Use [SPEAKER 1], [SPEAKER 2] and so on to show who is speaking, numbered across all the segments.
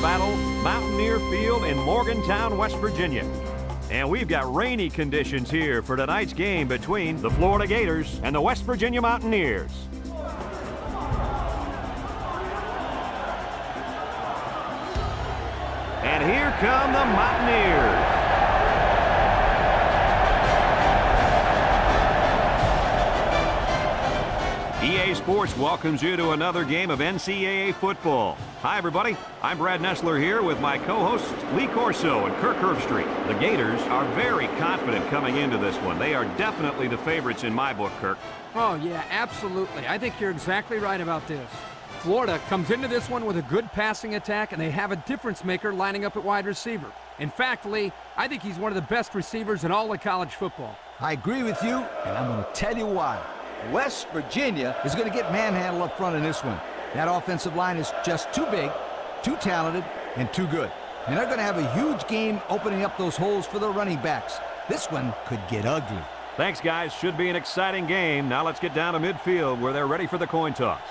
[SPEAKER 1] battle, Mountaineer Field in Morgantown, West Virginia. And we've got rainy conditions here for tonight's game between the Florida Gators and the West Virginia Mountaineers. And here come the Mountaineers. EA Sports welcomes you to another game of NCAA football. Hi, everybody. I'm Brad Nessler here with my co-hosts Lee Corso and Kirk Herbstreit. The Gators are very confident coming into this one. They are definitely the favorites in my book, Kirk.
[SPEAKER 2] Oh, yeah, absolutely. I think you're exactly right about this. Florida comes into this one with a good passing attack, and they have a difference maker lining up at wide receiver. In fact, Lee, I think he's one of the best receivers in all of college football.
[SPEAKER 3] I agree with you, and I'm going to tell you why. West Virginia is going to get manhandled up front in this one. That offensive line is just too big, too talented, and too good. And they're going to have a huge game opening up those holes for the running backs. This one could get ugly.
[SPEAKER 1] Thanks, guys. Should be an exciting game. Now let's get down to midfield where they're ready for the coin toss.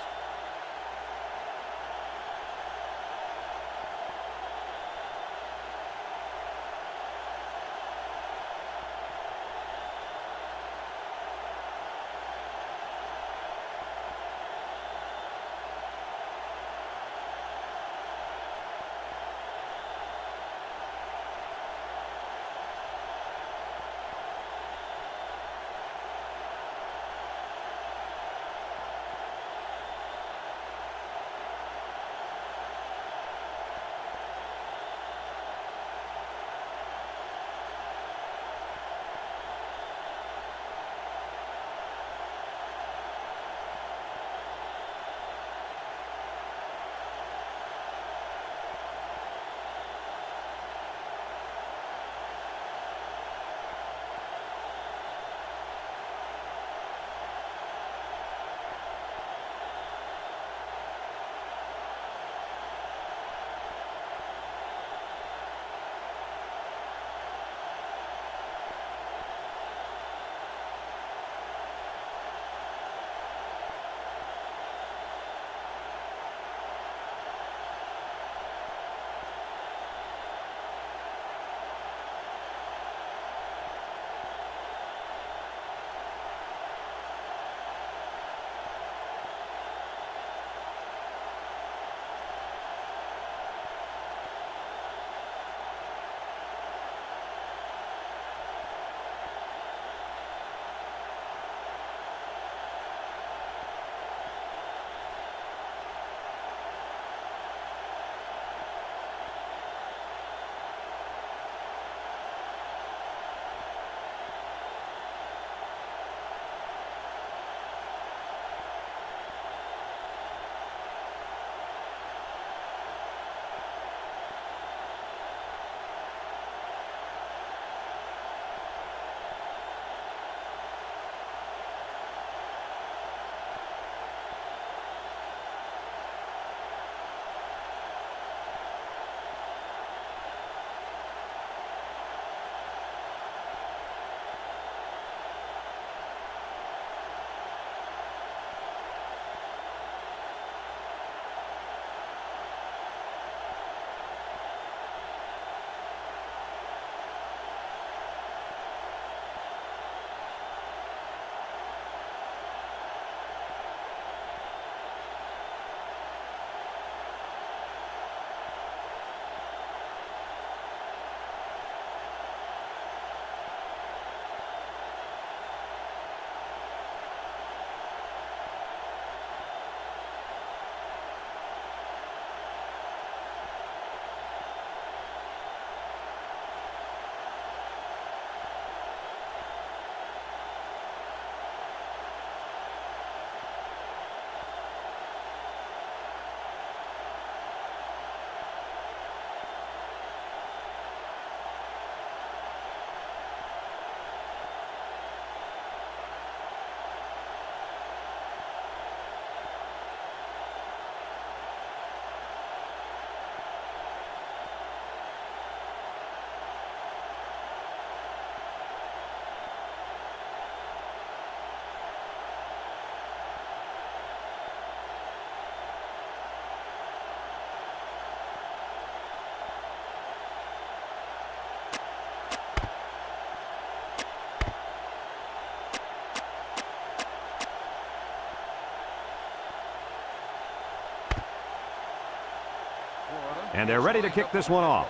[SPEAKER 1] And they're ready to kick this one off.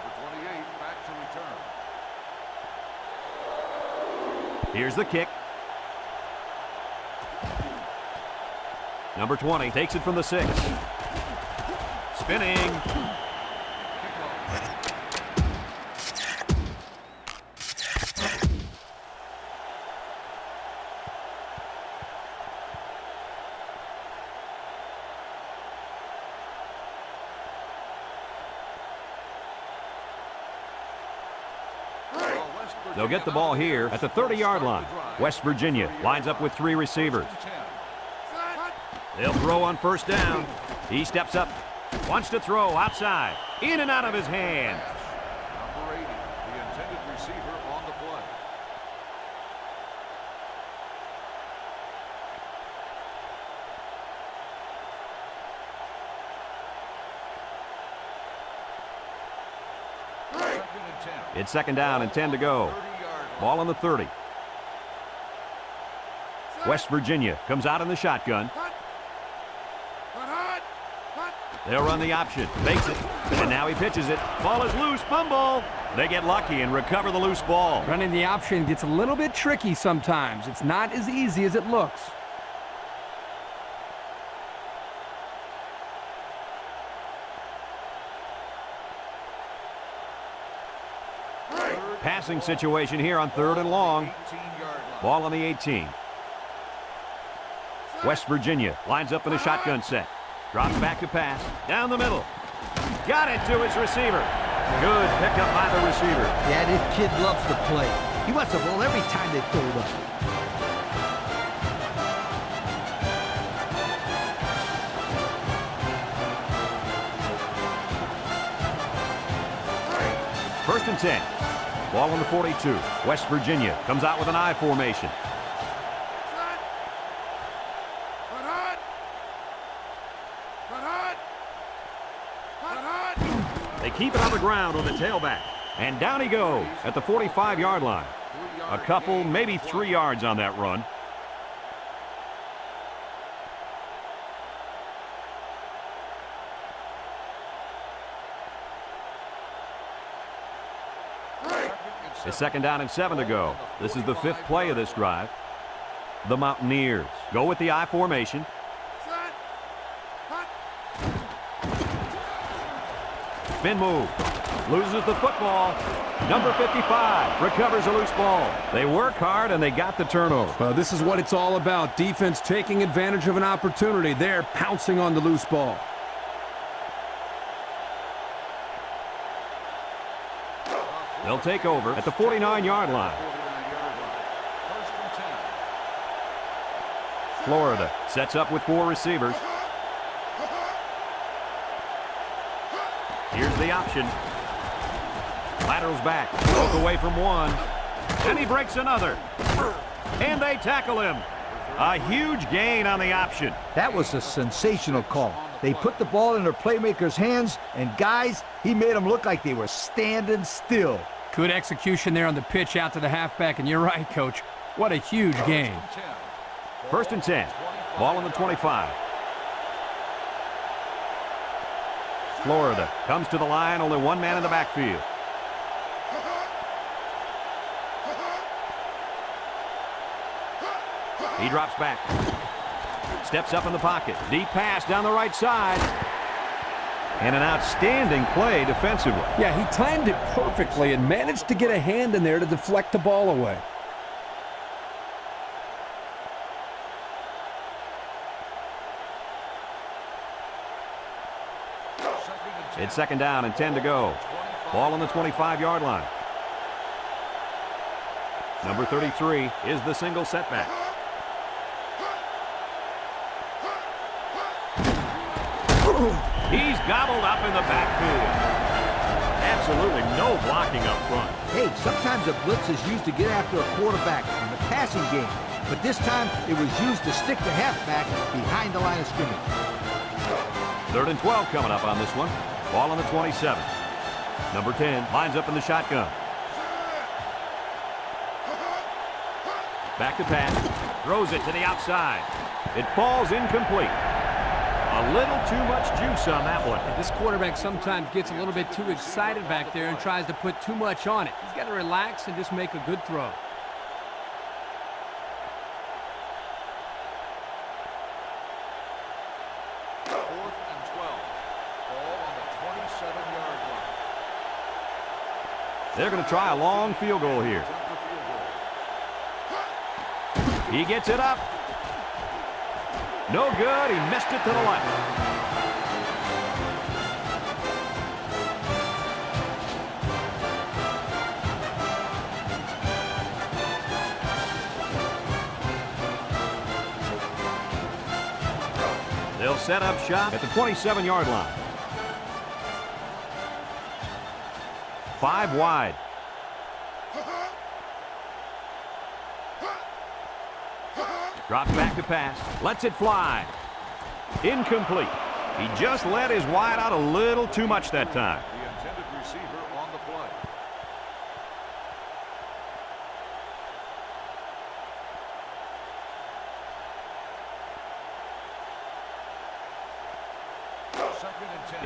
[SPEAKER 4] Number 28 back to return.
[SPEAKER 1] Here's the kick. Number 20 takes it from the 6. Spinning. They'll get the ball here at the 30-yard line. West Virginia lines up with 3 receivers. They'll throw on first down. He steps up, wants to throw outside, in and out of his hands.
[SPEAKER 4] Number 80, the intended receiver on the play.
[SPEAKER 1] It's second down and 10 to go. Ball on the 30. West Virginia comes out in the shotgun. They'll run the option, fakes it, and now he pitches it. Ball is loose, fumble. They get lucky and recover the loose ball.
[SPEAKER 2] Running the option gets a little bit tricky sometimes. It's not as easy as it looks.
[SPEAKER 1] Passing situation here on 3rd and long. Ball on the 18. West Virginia lines up in a shotgun set. Drops back to pass. Down the middle. Got it to his receiver. Good pickup by the receiver.
[SPEAKER 3] Yeah, this kid loves to play. He wants the ball every time they throw it up.
[SPEAKER 1] First and 10. Ball on the 42. West Virginia comes out with an I formation. They keep it on the ground with the tailback. And down he goes at the 45-yard line. A couple, maybe 3 yards on that run. It's second down and 7 to go. This is the 5th play of this drive. The Mountaineers go with the I formation. Spin move. Loses the football. Number 55 recovers a loose ball. They work hard and they got the turnover.
[SPEAKER 2] Well, this is what it's all about. Defense taking advantage of an opportunity. They're pouncing on the loose ball.
[SPEAKER 1] They'll take over at the 49-yard line. Florida sets up with 4 receivers. Here's the option. Laterals back. Broke away from one. And he breaks another. And they tackle him. A huge gain on the option.
[SPEAKER 3] That was a sensational call. They put the ball in their playmaker's hands, and guys, he made them look like they were standing still.
[SPEAKER 2] Good execution there on the pitch out to the halfback, and you're right, Coach. What a huge gain.
[SPEAKER 1] First and 10. Ball on the 25. Florida comes to the line, only one man in the backfield. He drops back. Steps up in the pocket. Deep pass down the right side. And an outstanding play defensively.
[SPEAKER 2] Yeah, he timed it perfectly and managed to get a hand in there to deflect the ball away.
[SPEAKER 1] It's second down and 10 to go. Ball on the 25-yard line. Number 33 is the single setback. He's gobbled up in the backfield. Absolutely no blocking up front.
[SPEAKER 3] Hey, sometimes a blitz is used to get after a quarterback in the passing game, but this time it was used to stick the halfback behind the line of scrimmage.
[SPEAKER 1] 3rd and 12 coming up on this one. Ball on the 27. Number 10 lines up in the shotgun. Back to pass. Throws it to the outside. It falls incomplete. A little too much juice on that one.
[SPEAKER 2] This quarterback sometimes gets a little bit too excited back there and tries to put too much on it. He's got to relax and just make a good throw.
[SPEAKER 1] They're going to try a long field goal here. He gets it up. No good. He missed it to the left. They'll set up shop at the 27-yard line. 5 wide. Drops back to pass. Lets it fly. Incomplete. He just let his wide out a little too much that time.
[SPEAKER 4] The intended receiver on the play.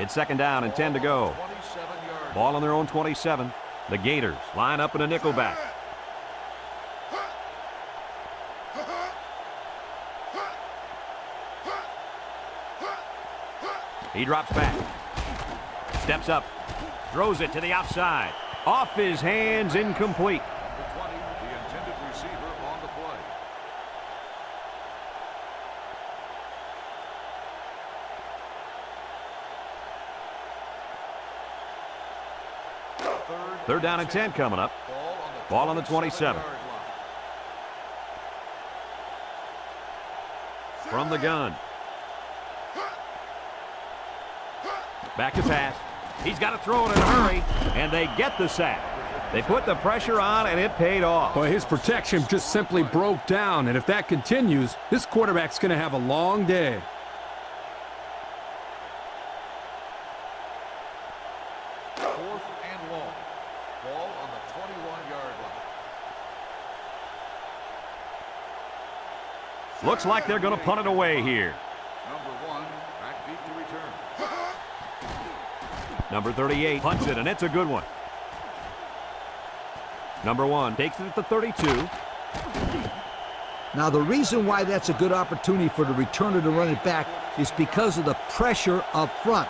[SPEAKER 1] It's second down and 10 to go. Ball on their own 27. The Gators line up in a nickelback. He drops back. Steps up. Throws it to the outside. Off his hands, incomplete.
[SPEAKER 4] Number 20, the intended receiver on the play.
[SPEAKER 1] Third down and 10 coming up. Ball on the 27. From the gun. Back to pass. He's got to throw it in a hurry, and they get the sack. They put the pressure on, and it paid off.
[SPEAKER 2] Boy, his protection just simply broke down, and if that continues, this quarterback's going to have a long day.
[SPEAKER 4] Fourth and long. Ball on the 21-yard line.
[SPEAKER 1] Looks like they're going to punt it away here.
[SPEAKER 4] Number 1, back deep to return.
[SPEAKER 1] Number 38 punts it, and it's a good one. Number 1 takes it at the 32.
[SPEAKER 3] Now, the reason why that's a good opportunity for the returner to run it back is because of the pressure up front.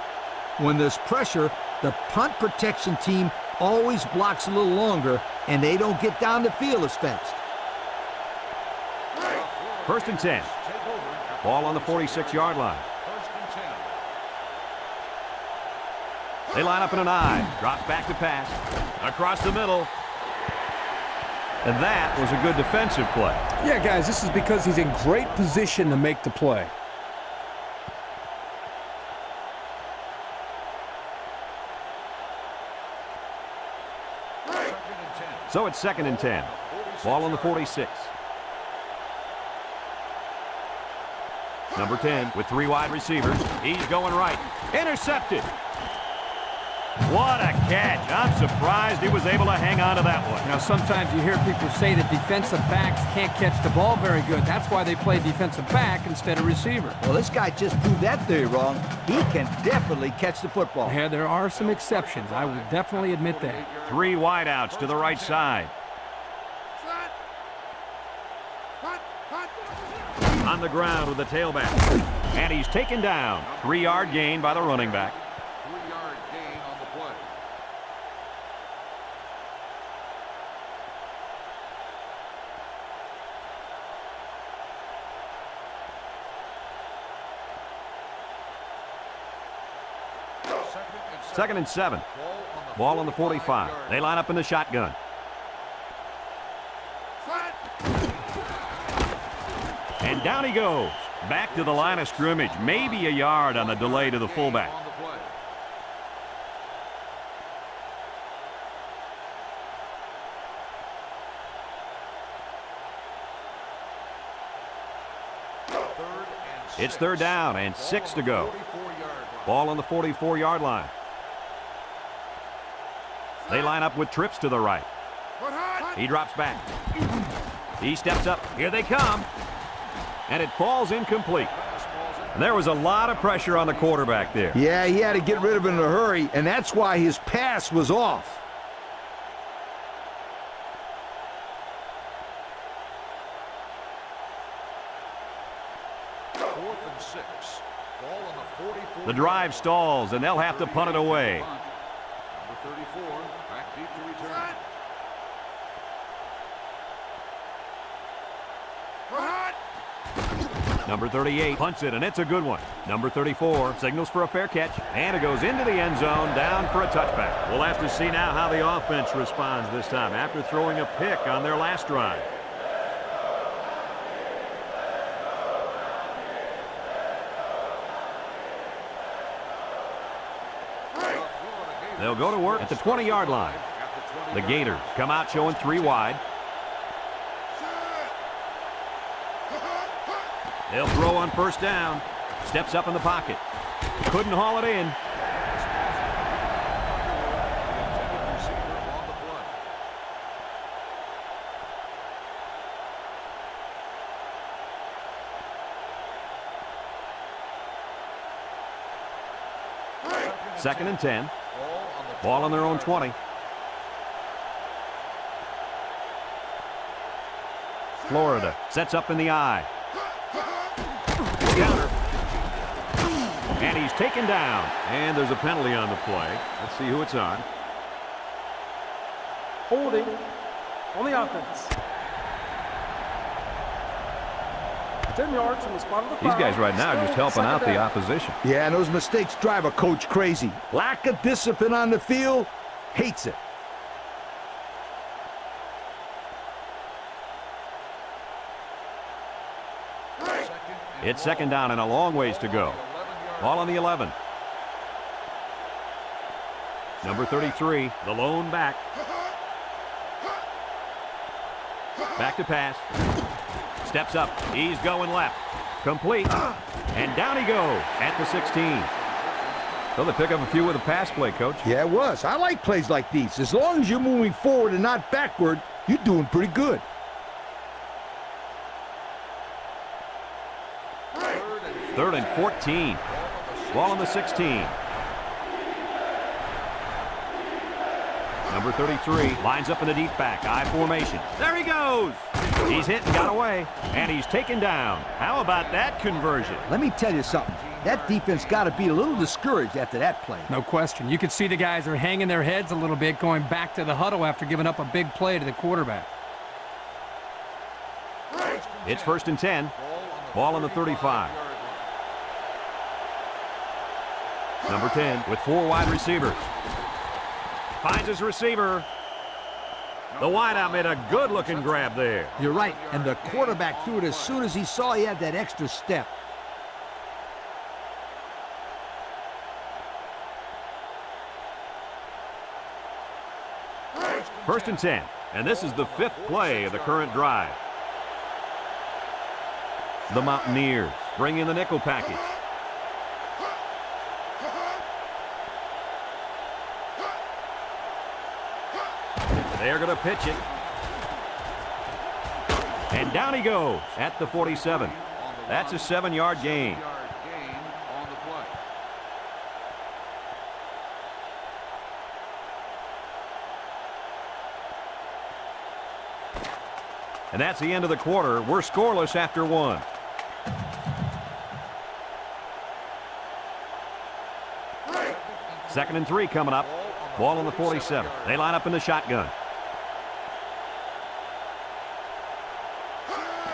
[SPEAKER 3] When there's pressure, the punt protection team always blocks a little longer, and they don't get down the field as fast.
[SPEAKER 1] First and 10. Ball on the 46-yard line. They line up in an I. Drops back to pass. Across the middle. And that was a good defensive play.
[SPEAKER 2] Yeah, guys, this is because he's in great position to make the play.
[SPEAKER 1] So it's second and 10. Ball on the 46. Number 10 with 3 wide receivers. He's going right. Intercepted. What a catch. I'm surprised he was able to hang on to that one.
[SPEAKER 2] Now, sometimes you hear people say that defensive backs can't catch the ball very good. That's why they play defensive back instead of receiver.
[SPEAKER 3] Well, this guy just proved that theory wrong. He can definitely catch the football.
[SPEAKER 2] Yeah, there are some exceptions. I will definitely admit that.
[SPEAKER 1] 3 wideouts to the right side. On the ground with the tailback. And he's taken down. 3-yard gain by the running back.
[SPEAKER 4] 3-yard gain on the play.
[SPEAKER 1] Second and 7. Ball on the 45. They line up in the shotgun. And down he goes. Back to the line of scrimmage. Maybe a yard on the delay to the fullback. It's third down and 6 to go. Ball on the 44-yard line. They line up with trips to the right. He drops back. He steps up. Here they come. And it falls incomplete. There was a lot of pressure on the quarterback there.
[SPEAKER 3] Yeah, he had to get rid of it in a hurry, and that's why his pass was off.
[SPEAKER 1] The drive stalls, and they'll have to punt it away.
[SPEAKER 4] Number 34, back deep to return.
[SPEAKER 1] Number 38 punts it, and it's a good one. Number 34 signals for a fair catch, and it goes into the end zone, down for a touchback. We'll have to see now how the offense responds this time after throwing a pick on their last drive. They'll go to work at the 20-yard line. The Gators come out showing 3 wide. They'll throw on first down. Steps up in the pocket. Couldn't haul it in. Second and 10. Ball on their own 20. Florida sets up in the eye. Counter. And he's taken down. And there's a penalty on the play. Let's see who it's on.
[SPEAKER 5] Holding on the offense. 10 yards from the spot of the foul.
[SPEAKER 1] These guys right now are just helping out the opposition.
[SPEAKER 3] Yeah, and those mistakes drive a coach crazy. Lack of discipline on the field, hates it.
[SPEAKER 1] It's second down and a long ways to go. Ball on the 11. Number 33, the lone back. Back to pass. Steps up. He's going left. Complete. And down he goes at the 16. So they pick up a few with a pass play, Coach.
[SPEAKER 3] Yeah, it was. I like plays like these. As long as you're moving forward and not backward, you're doing pretty good.
[SPEAKER 1] Third and 14. Ball on the 16. Number 33 lines up in the deep back. I formation. There he goes. He's hit and got away. And he's taken down. How about that conversion?
[SPEAKER 3] Let me tell you something. That defense got to be a little discouraged after that play.
[SPEAKER 2] No question. You could see the guys are hanging their heads a little bit going back to the huddle after giving up a big play to the quarterback.
[SPEAKER 1] It's first and 10. Ball on the 35. Number 10 with 4 wide receivers. Finds his receiver. The wideout made a good-looking grab there.
[SPEAKER 3] You're right, and the quarterback threw it as soon as he saw he had that extra step.
[SPEAKER 1] First and 10, and this is the 5th play of the current drive. The Mountaineers bring in the nickel package. They're going to pitch it. And down he goes at the 47. That's a 7-yard gain. And that's the end of the quarter. We're scoreless after 1. Second and 3 coming up. Ball on the 47. They line up in the shotgun.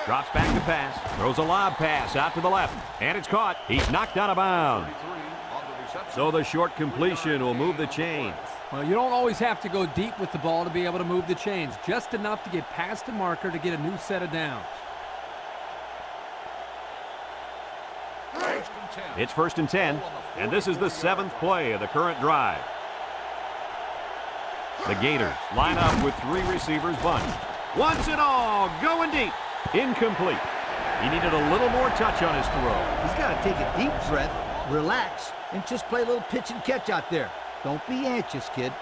[SPEAKER 1] Drops back to pass. Throws a lob pass out to the left. And it's caught. He's knocked out of bounds. So the short completion will move the chains.
[SPEAKER 2] Well, you don't always have to go deep with the ball to be able to move the chains. Just enough to get past the marker to get a new set of downs.
[SPEAKER 1] It's first and 10, and this is the 7th play of the current drive. The Gators line up with 3 receivers bunched. Wants it all, going deep. Incomplete. He needed a little more touch on his throw.
[SPEAKER 3] He's got to take a deep breath, relax, and just play a little pitch and catch out there. Don't be anxious, kid.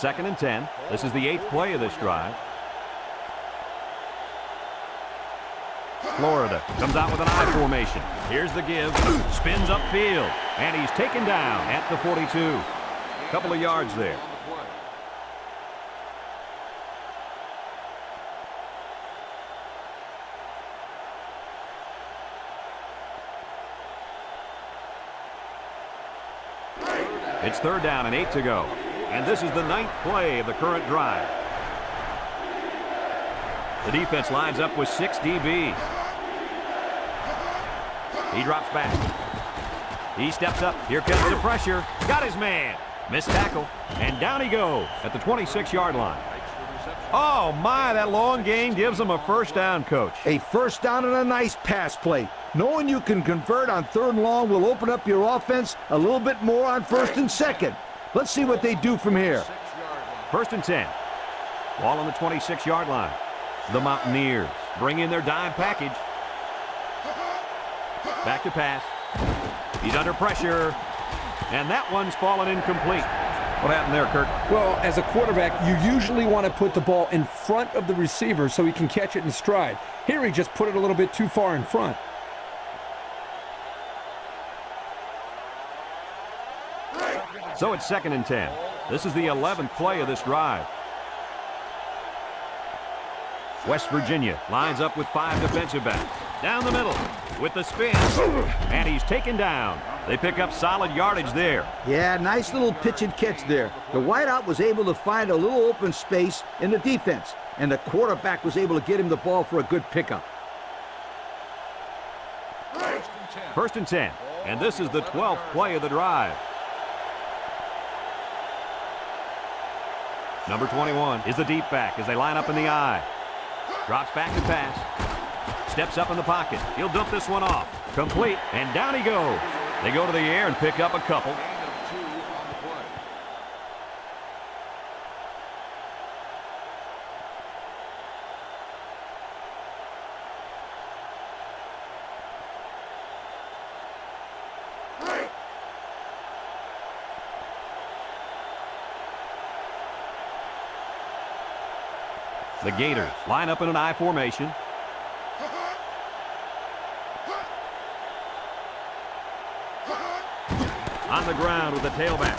[SPEAKER 1] 2nd and 10. This is the 8th play of this drive. Florida comes out with an I formation. Here's the give. Spins upfield. And he's taken down at the 42. Couple of yards there. It's 3rd down and 8 to go. And this is the 9th play of the current drive. The defense lines up with 6 DBs. He drops back. He steps up. Here comes the pressure. Got his man. Missed tackle. And down he goes at the 26-yard line. Oh, my, that long gain gives him a first down, Coach.
[SPEAKER 3] A first down and a nice pass play. Knowing you can convert on 3rd and long will open up your offense a little bit more on 1st and 2nd. Let's see what they do from here.
[SPEAKER 1] 1st and 10. Ball on the 26-yard line. The Mountaineers bring in their dime package. Back to pass. He's under pressure. And that one's fallen incomplete. What happened there, Kirk?
[SPEAKER 2] Well, as a quarterback, you usually want to put the ball in front of the receiver so he can catch it in stride. Here he just put it a little bit too far in front.
[SPEAKER 1] So it's 2nd and 10. This is the 11th play of this drive. West Virginia lines up with 5 defensive backs. Down the middle with the spin. And he's taken down. They pick up solid yardage there.
[SPEAKER 3] Yeah, nice little pitch and catch there. The wideout was able to find a little open space in the defense, and the quarterback was able to get him the ball for a good pickup.
[SPEAKER 1] 1st and 10. And this is the 12th play of the drive. Number 21 is the deep back as they line up in the I. Drops back to pass. Steps up in the pocket. He'll dump this one off. Complete. And down he goes. They go to the air and pick up a couple. The Gators line up in an I formation. On the ground with the tailback.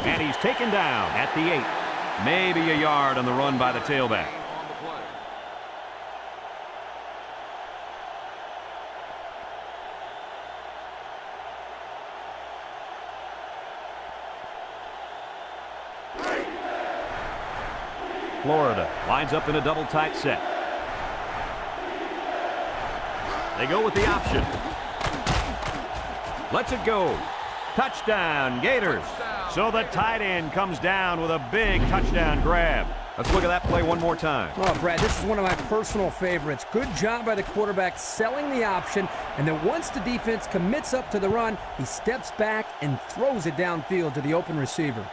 [SPEAKER 1] And he's taken down at the 8. Maybe a yard on the run by the tailback. Florida lines up in a double tight set. They go with the option. Lets it go. Touchdown, Gators. So the tight end comes down with a big touchdown grab. Let's look at that play one more time.
[SPEAKER 2] Oh, Brad, this is one of my personal favorites. Good job by the quarterback selling the option, and then once the defense commits up to the run, he steps back and throws it downfield to the open receiver.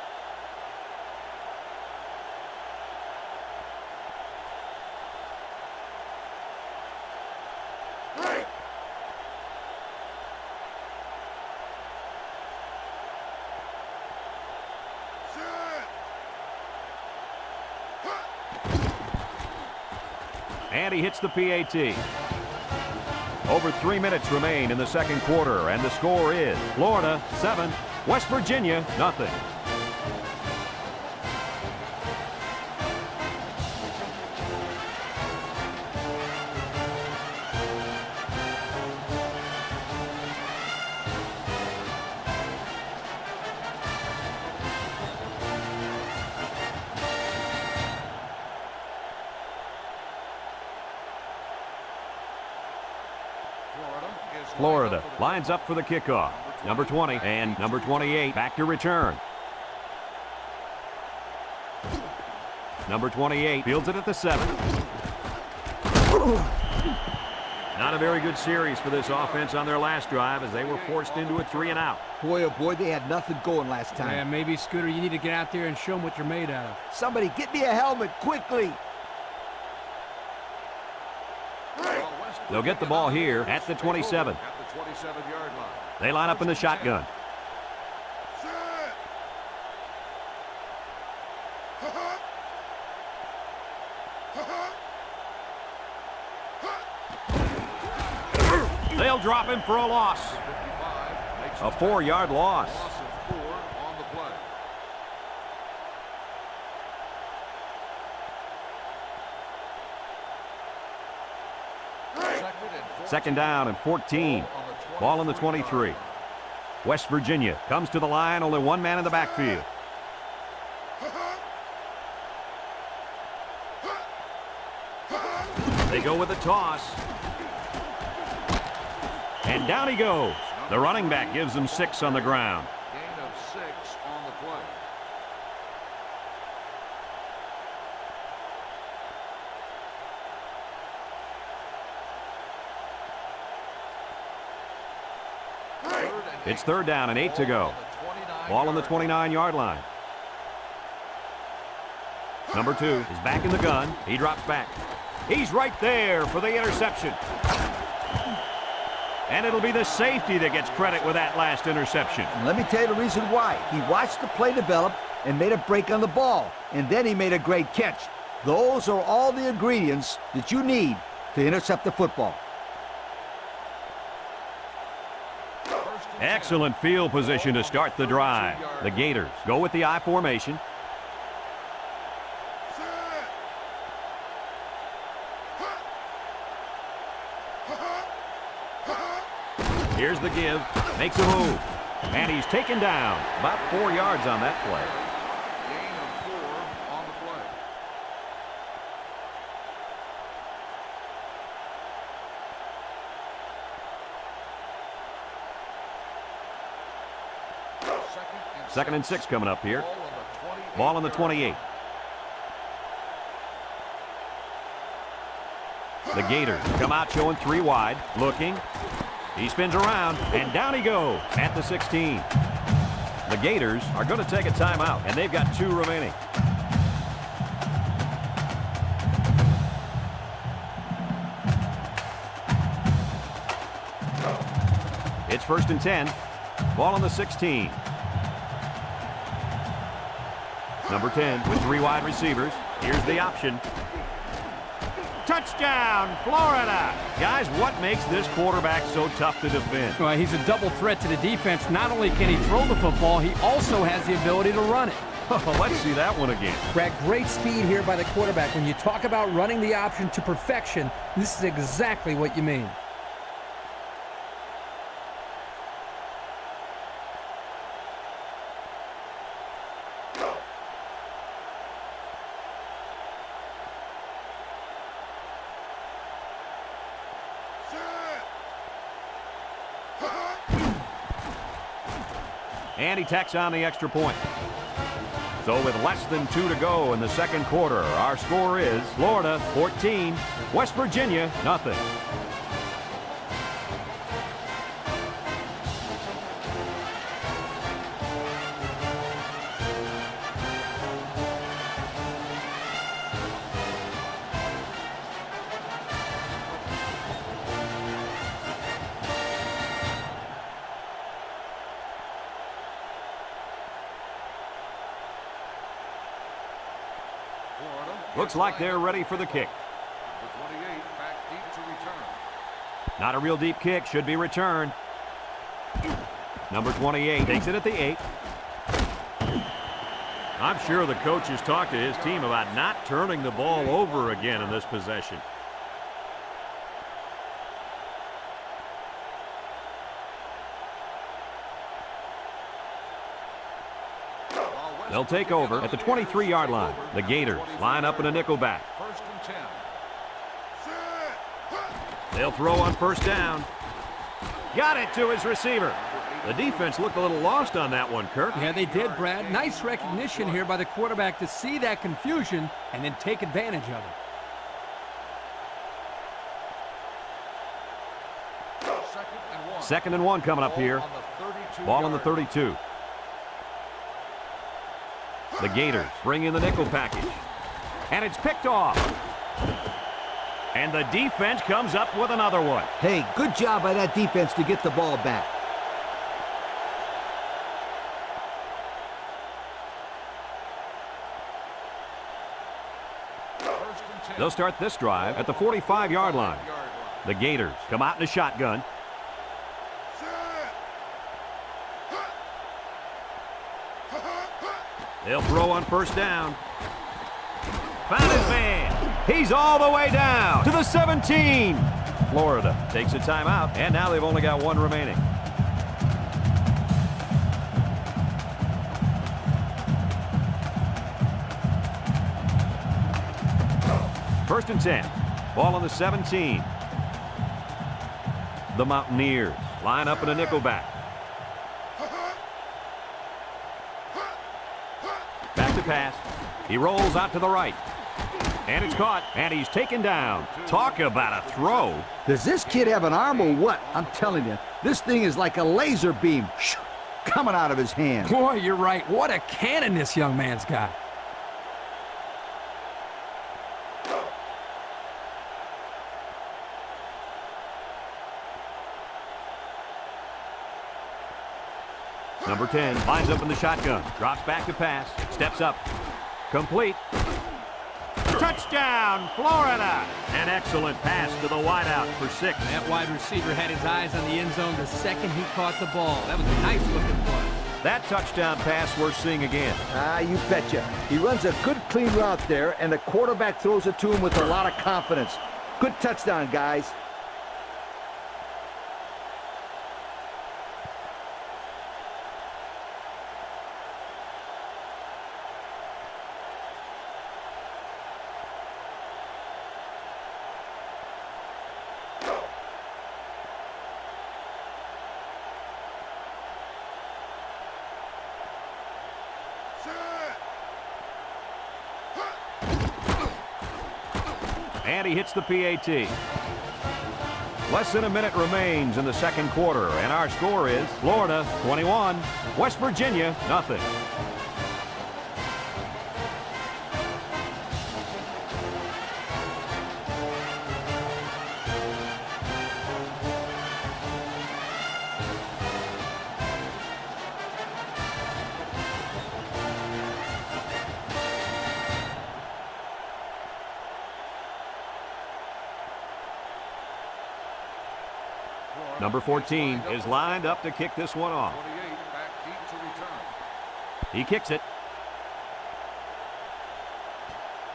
[SPEAKER 1] And he hits the PAT. Over 3 minutes remain in the second quarter, and the score is Florida 7, West Virginia nothing. Florida lines up for the kickoff. Number 20 and number 28 back to return. Number 28 fields it at the 7. Not a very good series for this offense on their last drive as they were forced into a 3 and out.
[SPEAKER 3] Boy, oh boy, they had nothing going last time.
[SPEAKER 2] Yeah, maybe, Scooter, you need to get out there and show them what you're made out of.
[SPEAKER 3] Somebody get me a helmet quickly.
[SPEAKER 1] They'll get the ball here at the 27. They line up in the shotgun. They'll drop him for a loss.
[SPEAKER 4] 55 makes
[SPEAKER 1] A
[SPEAKER 4] it
[SPEAKER 1] 4-yard loss.
[SPEAKER 4] loss of 4 on the play.
[SPEAKER 1] Second down and 14. Ball on the 23. West Virginia comes to the line, only one man in the backfield. They go with a toss. And down he goes. The running back gives them 6 on the ground.
[SPEAKER 4] Gain of 6 on the play.
[SPEAKER 1] It's third down and 8 to go. Ball on the 29-yard line. Number 2 is back in the gun. He drops back. He's right there for the interception. And it'll be the safety that gets credit with that last interception.
[SPEAKER 3] And let me tell you the reason why. He watched the play develop and made a break on the ball. And then he made a great catch. Those are all the ingredients that you need to intercept the football.
[SPEAKER 1] Excellent field position to start the drive. The Gators go with the I formation. Here's the give. Makes a move. And he's taken down. About 4 yards on that play.
[SPEAKER 4] Gain of 4 on the play.
[SPEAKER 1] Second and 6 coming up here. Ball on the 28. The Gators come out showing 3 wide. Looking. He spins around, and down he goes at the 16. The Gators are going to take a timeout, and they've got 2 remaining. It's first and 10. Ball on the 16. Number 10 with 3 wide receivers. Here's the option. Touchdown, Florida! Guys, what makes this quarterback so tough to defend?
[SPEAKER 2] Well, he's a double threat to the defense. Not only can he throw the football, he also has the ability to run it.
[SPEAKER 1] Oh, let's see that one again.
[SPEAKER 2] Brad, great speed here by the quarterback. When you talk about running the option to perfection, this is exactly what you mean.
[SPEAKER 1] And he tacks on the extra point. So with less than 2 to go in the second quarter, our score is Florida 14, West Virginia nothing. Looks like they're ready for the kick.
[SPEAKER 4] The 28 back deep to return.
[SPEAKER 1] Not a real deep kick, should be returned. Number 28 takes it at the 8. I'm sure the coach has talked to his team about not turning the ball over again in this possession. They'll take over at the 23-yard line. The Gators line up in a nickel back.
[SPEAKER 4] First and 10.
[SPEAKER 1] They'll throw on first down. Got it to his receiver. The defense looked a little lost on that one, Kirk.
[SPEAKER 2] Yeah, they did, Brad. Nice recognition here by the quarterback to see that confusion and then take advantage of it.
[SPEAKER 4] Second and 1
[SPEAKER 1] coming up here. Ball on the 32. The Gators bring in the nickel package. And it's picked off. And the defense comes up with another one.
[SPEAKER 3] Hey, good job by that defense to get the ball back.
[SPEAKER 1] They'll start this drive at the 45-yard line. The Gators come out in a shotgun. They'll throw on first down. Found his man. He's all the way down to the 17. Florida takes a timeout, and now they've only got one remaining. First and 10. Ball on the 17. The Mountaineers line up in a nickelback. Back to pass. He rolls out to the right. And it's caught, and he's taken down. Talk about a throw.
[SPEAKER 3] Does this kid have an arm or what? I'm telling you, this thing is like a laser beam coming out of his hand.
[SPEAKER 2] Boy, you're right. What a cannon this young man's got.
[SPEAKER 1] Number 10 lines up in the shotgun. Drops back to pass. Steps up. Complete. Touchdown, Florida! An excellent pass to the wideout for 6.
[SPEAKER 2] That wide receiver had his eyes on the end zone the second he caught the ball. That was a nice-looking play.
[SPEAKER 1] That touchdown pass we're seeing again.
[SPEAKER 3] You betcha. He runs a good, clean route there, and the quarterback throws it to him with a lot of confidence. Good touchdown, guys.
[SPEAKER 1] And he hits the PAT. Less than a minute remains in the second quarter, and our score is Florida 21, West Virginia nothing. Number 14 is lined up to kick this one off.
[SPEAKER 4] 28 back deep to return.
[SPEAKER 1] He kicks it.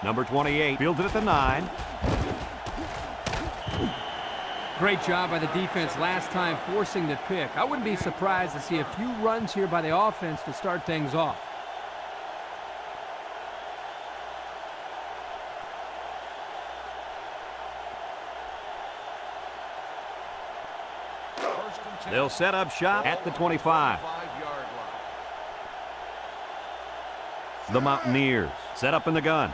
[SPEAKER 1] Number 28 fields it at the 9.
[SPEAKER 2] Great job by the defense last time forcing the pick. I wouldn't be surprised to see a few runs here by the offense to start things off.
[SPEAKER 1] They'll set up shop at the 25. The Mountaineers set up in the gun.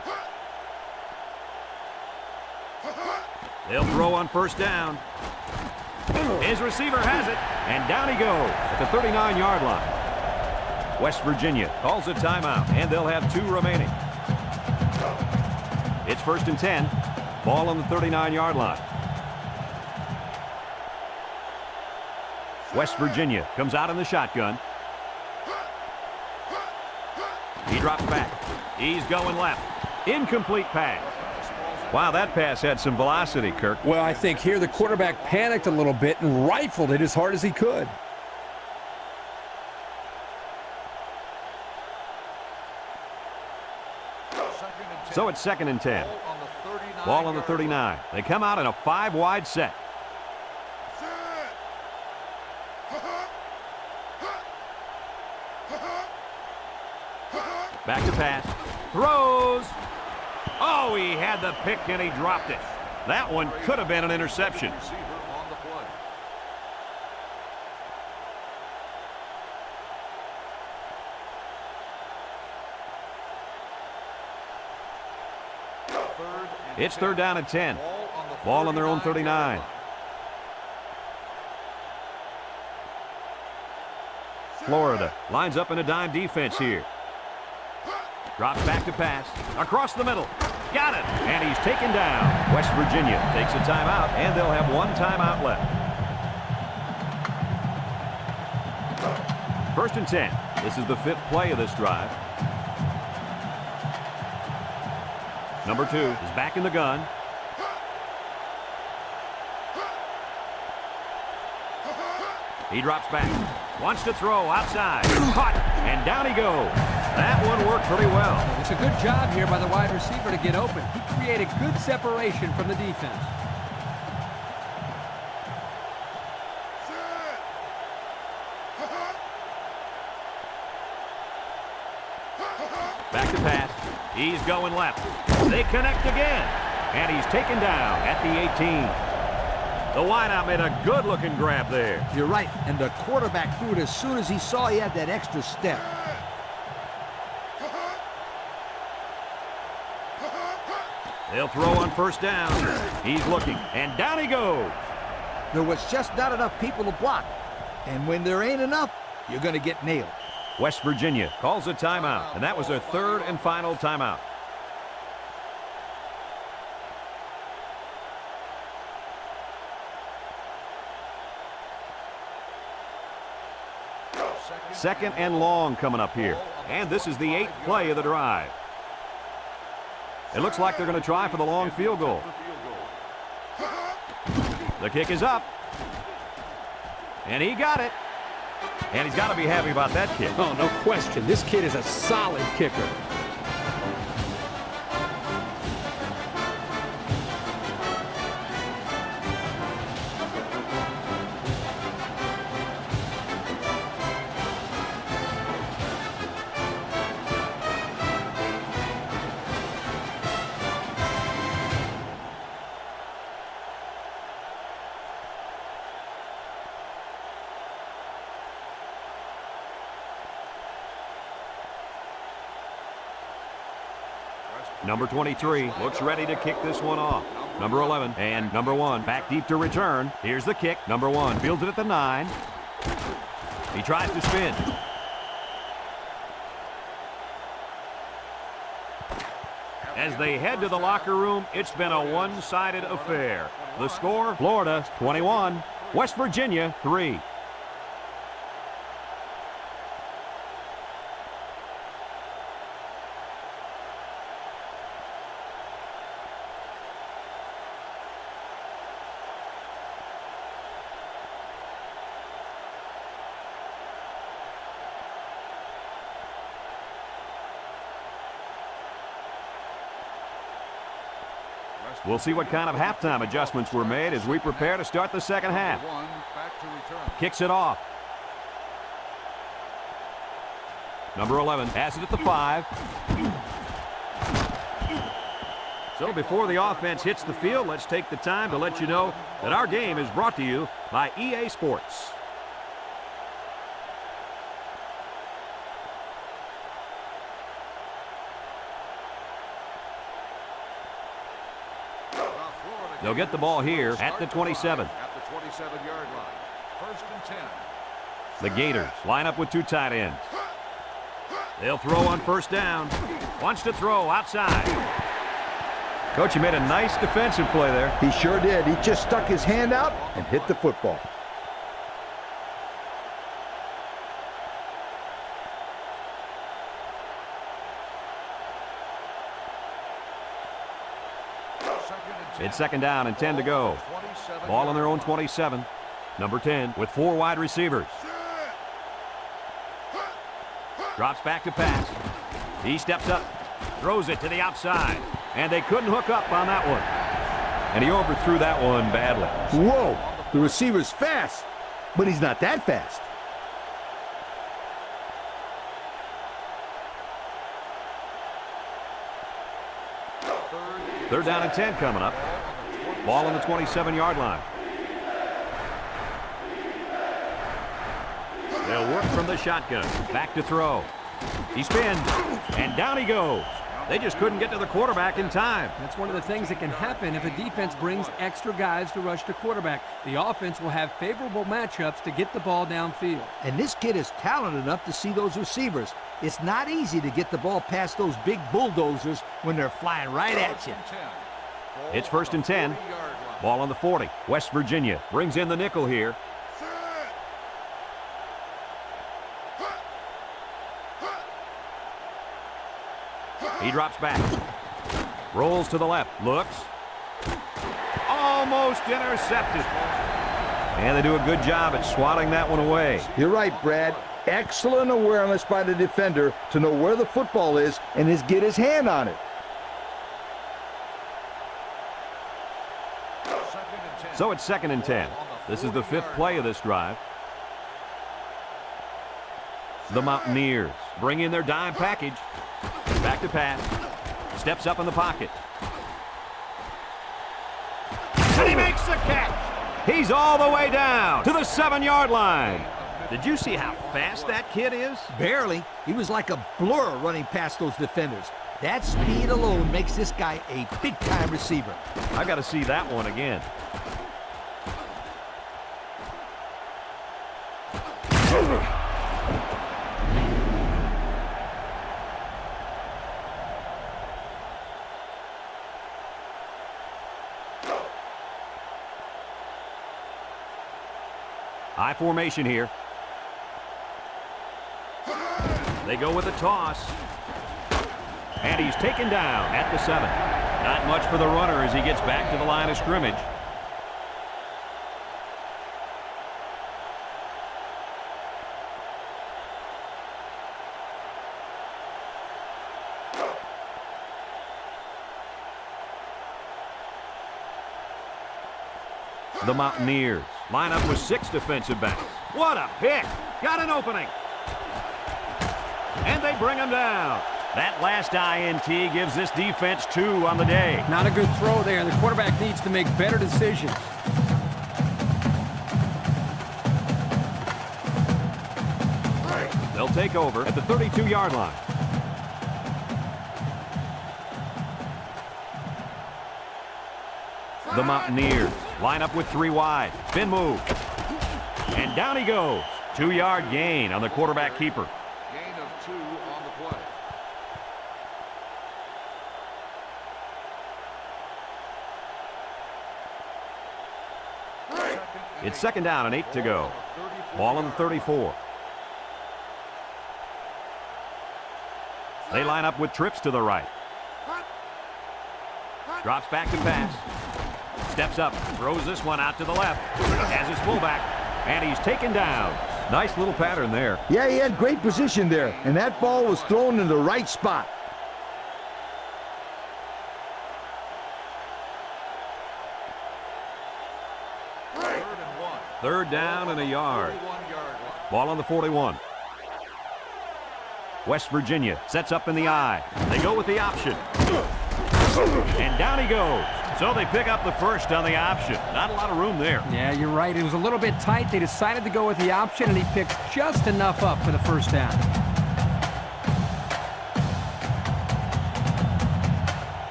[SPEAKER 1] They'll throw on first down. His receiver has it, and down he goes at the 39-yard line. West Virginia calls a timeout, and they'll have 2 remaining. It's first and 10. Ball on the 39-yard line. West Virginia comes out in the shotgun. He drops back. He's going left. Incomplete pass. Wow, that pass had some velocity, Kirk.
[SPEAKER 2] Well, I think here the quarterback panicked a little bit and rifled it as hard as he could.
[SPEAKER 1] So it's second and 10. Ball on the 39. They come out in a 5-wide set. Back to pass. Throws. Oh, he had the pick and he dropped it. That one could have been an interception. It's third down and 10. Ball on their own 39. Florida lines up in a dime defense here. Drops back to pass. Across the middle. Got it. And he's taken down. West Virginia takes a timeout, and they'll have 1 timeout left. First and 10. This is the 5th play of this drive. Number 2 is back in the gun. He drops back. Wants to throw outside. Caught. And down he he goes. That one worked pretty well.
[SPEAKER 2] It's a good job here by the wide receiver to get open. He created good separation from the defense.
[SPEAKER 1] Back to pass. He's going left. They connect again. And he's taken down at the 18. The wideout made a good-looking grab there.
[SPEAKER 3] You're right, and the quarterback threw it as soon as he saw he had that extra step.
[SPEAKER 1] They'll throw on first down. He's looking, and down he goes.
[SPEAKER 3] There was just not enough people to block. And when there ain't enough, you're going to get nailed.
[SPEAKER 1] West Virginia calls a timeout, and that was their third and final timeout. Second and long coming up here. And this is the 8th play of the drive. It looks like they're going to try for the long field goal. The kick is up. And he got it. And he's got to be happy about that kick.
[SPEAKER 2] Oh, no question. This kid is a solid kicker.
[SPEAKER 1] Number 23 looks ready to kick this one off. Number 11 and number 1 back deep to return. Here's the kick. Number 1 fields it at the 9. He tries to spin. As they head to the locker room, it's been a one-sided affair. The score, Florida 21, West Virginia 3. We'll see what kind of halftime adjustments were made as we prepare to start the second half. Kicks it off. Number 11 has it at the 5. So before the offense hits the field, let's take the time to let you know that our game is brought to you by EA Sports. They'll get the ball here at the 27.
[SPEAKER 4] At the 27-yard line. First and 10.
[SPEAKER 1] The Gators line up with 2 tight ends. They'll throw on first down. Wants to throw outside. Coach, he made a nice defensive play there.
[SPEAKER 3] He sure did. He just stuck his hand out and hit the football.
[SPEAKER 1] It's second down and 10 to go. Ball on their own 27. Number 10 with 4 wide receivers. Drops back to pass. He steps up, throws it to the outside, and they couldn't hook up on that one. And he overthrew that one badly.
[SPEAKER 3] Whoa, the receiver's fast, but he's not that fast.
[SPEAKER 1] Third down and 10 coming up. Ball on the 27-yard line. They'll work from the shotgun. Back to throw. He spins, and down he goes. They just couldn't get to the quarterback in time.
[SPEAKER 2] That's one of the things that can happen if a defense brings extra guys to rush the quarterback. The offense will have favorable matchups to get the ball downfield.
[SPEAKER 3] And this kid is talented enough to see those receivers. It's not easy to get the ball past those big bulldozers when they're flying right at you.
[SPEAKER 1] It's first and 10. Ball on the 40. West Virginia brings in the nickel here. He drops back. Rolls to the left. Looks. Almost intercepted. And they do a good job at swatting that one away.
[SPEAKER 3] You're right, Brad. Excellent awareness by the defender to know where the football is and get his hand on it.
[SPEAKER 1] So it's 2nd and 10. This is the 5th play of this drive. The Mountaineers bring in their dime package. Back to pass. Steps up in the pocket. And he makes the catch. He's all the way down to the 7-yard line. Did you see how fast that kid is?
[SPEAKER 3] Barely. He was like a blur running past those defenders. That speed alone makes this guy a big-time receiver.
[SPEAKER 1] I got to see that one again. High formation here. They go with a toss. And he's taken down at the 7. Not much for the runner as he gets back to the line of scrimmage. The Mountaineers line up with 6 defensive backs. What a pick! Got an opening. And they bring him down. That last INT gives this defense 2 on the day.
[SPEAKER 2] Not a good throw there. The quarterback needs to make better decisions.
[SPEAKER 1] They'll take over at the 32-yard line. The Mountaineers line up with 3 wide. Spin move. And down he goes. 2-yard gain on the quarterback keeper.
[SPEAKER 4] Gain of 2 on the play.
[SPEAKER 1] It's 2nd down and 8 to go. Ball on the 34. They line up with trips to the right. Drops back to pass. Steps up, throws this one out to the left. Has his fullback, and he's taken down. Nice little pattern there.
[SPEAKER 3] Yeah, he had great position there, and that ball was thrown in the right spot.
[SPEAKER 1] Third down and a yard.
[SPEAKER 4] 41-yard line.
[SPEAKER 1] Ball on the 41. West Virginia sets up in the I. They go with the option. And down he goes. So they pick up the first on the option. Not a lot of room there.
[SPEAKER 2] Yeah, you're right. It was a little bit tight. They decided to go with the option, and he picked just enough up for the first down.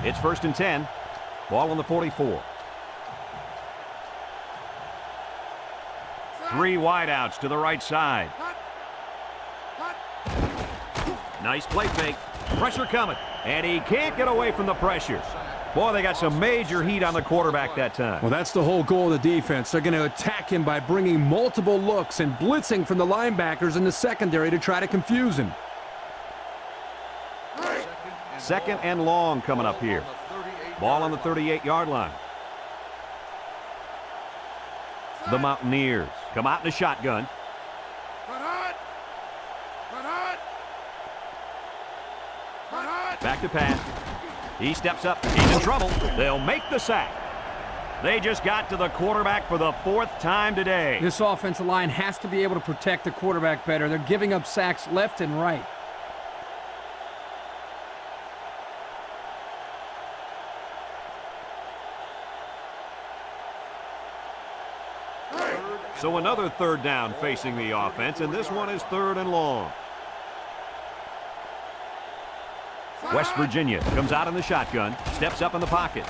[SPEAKER 1] It's 1st and 10. Ball on the 44. 3 wideouts to the right side. Nice play fake. Pressure coming. And he can't get away from the pressure. Boy, they got some major heat on the quarterback that time.
[SPEAKER 2] Well, that's the whole goal of the defense. They're going to attack him by bringing multiple looks and blitzing from the linebackers in the secondary to try to confuse him.
[SPEAKER 1] 2nd and long coming up here. Ball on the 38-yard line. The Mountaineers come out in a shotgun. Back to pass. He steps up. He's in trouble. They'll make the sack. They just got to the quarterback for the 4th time today.
[SPEAKER 2] This offensive line has to be able to protect the quarterback better. They're giving up sacks left and right.
[SPEAKER 1] So another 3rd down facing the offense, and this one is 3rd and long. West Virginia comes out in the shotgun, steps up in the pocket.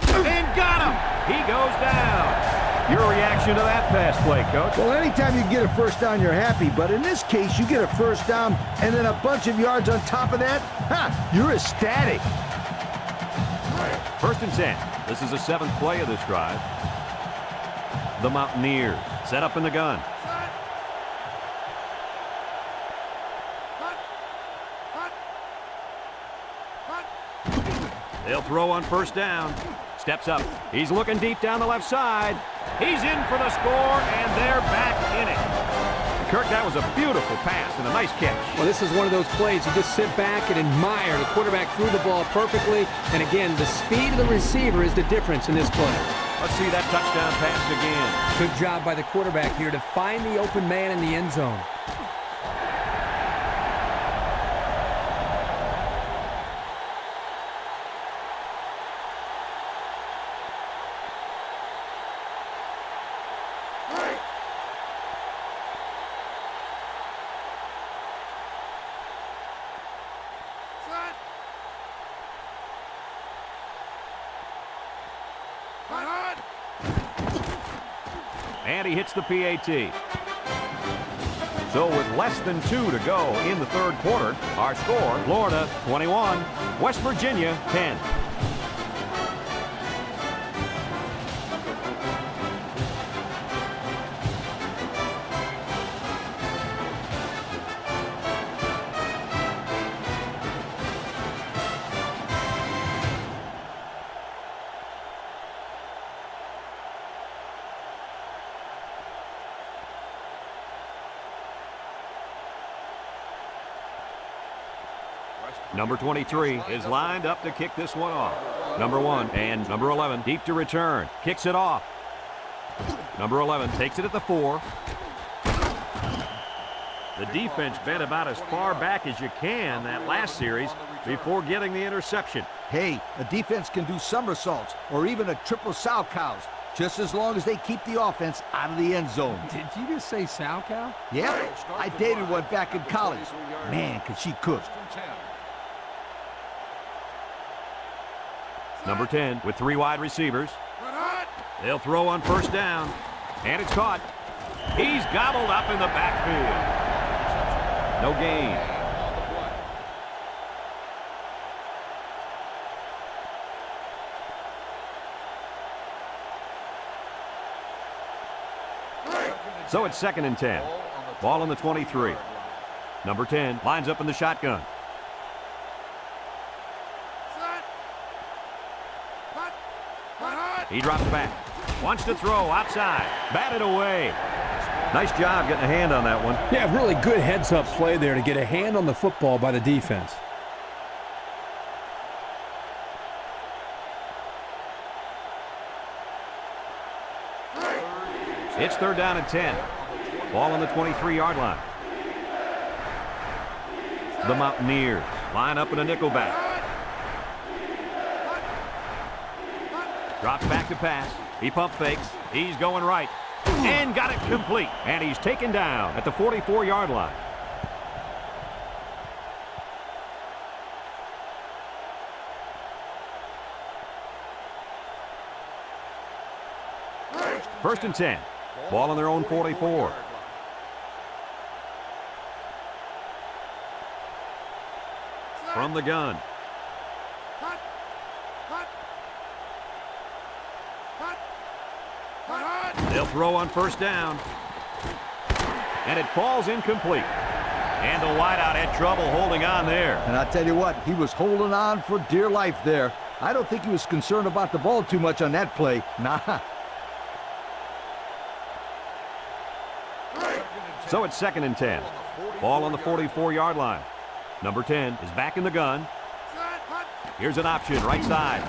[SPEAKER 1] And got him! He goes down. Your reaction to that pass play, Coach?
[SPEAKER 3] Well, anytime you get a first down, you're happy. But in this case, you get a first down and then a bunch of yards on top of that. You're ecstatic.
[SPEAKER 1] 1st and 10. This is the 7th play of this drive. The Mountaineers set up in the gun. They'll throw on 1st down. Steps up. He's looking deep down the left side. He's in for the score, and they're back in it. Kirk, that was a beautiful pass and a nice catch.
[SPEAKER 2] Well, this is one of those plays you just sit back and admire. The quarterback threw the ball perfectly, and again, the speed of the receiver is the difference in this play.
[SPEAKER 1] Let's see that touchdown pass again.
[SPEAKER 2] Good job by the quarterback here to find the open man in the end zone.
[SPEAKER 1] And he hits the PAT. So with less than 2 to go in the third quarter, our score, Florida 21, West Virginia 10. Number 23 is lined up to kick this one off. Number 1 and number 11 deep to return. Kicks it off. Number 11 takes it at the 4. The defense bent about as far back as you can that last series before getting the interception.
[SPEAKER 3] Hey, a defense can do somersaults or even a triple sow cows, just as long as they keep the offense out of the end zone.
[SPEAKER 2] Did you just say sow cow?
[SPEAKER 3] Yeah, I dated one back in college. Man, could she cook.
[SPEAKER 1] Number 10 with 3 wide receivers. They'll throw on first down. And it's caught. He's gobbled up in the backfield. No gain. So it's 2nd and 10. Ball on the 23. Number 10 lines up in the shotgun. He drops back. Wants to throw outside. Batted away. Nice job getting a hand on that one.
[SPEAKER 2] Yeah, really good heads-up play there to get a hand on the football by the defense.
[SPEAKER 1] It's 3rd down and 10. Ball on the 23-yard line. The Mountaineers line up in a nickel back. Drops back to pass. He pump fakes. He's going right. And got it complete. And he's taken down at the 44-yard line. First and 10. Ball on their own 44. From the gun. They'll throw on first down. And it falls incomplete. And the wideout had trouble holding on there.
[SPEAKER 3] And I tell you what, he was holding on for dear life there. I don't think he was concerned about the ball too much on that play. Nah.
[SPEAKER 1] So it's 2nd and 10. Ball on the 44-yard line. Number 10 is back in the gun. Here's an option, right side.